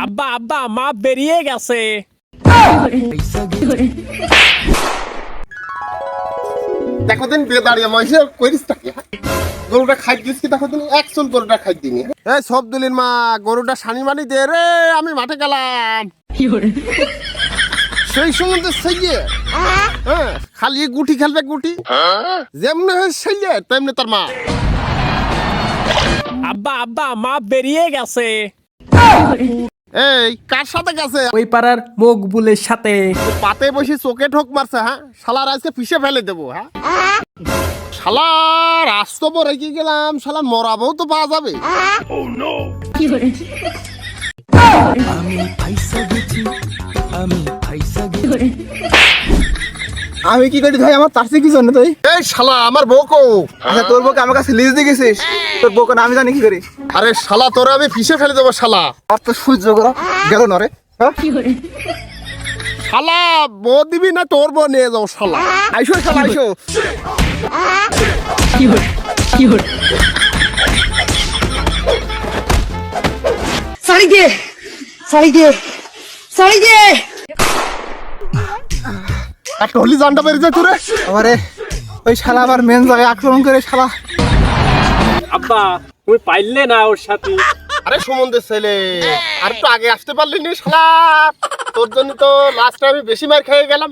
আব্বা আব্বা মা বেরিয়ে গেছে। দেখো দিন বেদাড়িয়া মহিষে করিস তাকে গরুটা খাই দিস কি দেখো দিন একচুল গরুটা খাই দিনি এই সব দুলিন মা গরুটা সানি মানি দে রে আমি মাঠে গেলাম সেই সঙ্গে তো সেইয়ে হ্যাঁ খালি গুটি খেলবে গুটি যেমন সেইয়ে তেমনি তার মা। আব্বা আব্বা মা বেরিয়ে গেছে। এই কার সাথে গেছে? ওই পাড়ার মকবুলের সাথে। পাতে বসে চোখে ঠোক মারছে হ্যাঁ শালার আজকে পিষে ফেলে দেবো হ্যাঁ শালার আস্তব রেখে গেলাম শালার মরাবও তো পাওয়া যাবে। আমি কি করি ভাই আমার তার কি জন্য তুই? এই শালা আমার বউকো। আচ্ছা তোর বউকে আমার কাছে লিজ দিয়ে গেছিস, তোর বউকে আমি জানি কি করি। আরে শালা তোরে আমি পিষে ফেলে দেবো শালা। আর তো সহ্য করো গেল না রে। শালা বউ দিবি না তোর বউ নিয়ে যাও শালা। আইসো শালা আইসো। শাড়ি দে, শাড়ি দে, শাড়ি দে। একটা হলি জানটা বেরিয়ে যায় তোরে। আমারে ওই শালা আবার মেন জায়গায় আক্রমণ করে শালা। আব্বা তুমি পাইলে না ওর সাথে। আরে সুমন্দের ছেলে আর তো আগে আসতে পারলি নি শালা, তোর জন্য তো লাস্টে আমি বেশি মার খেয়ে গেলাম।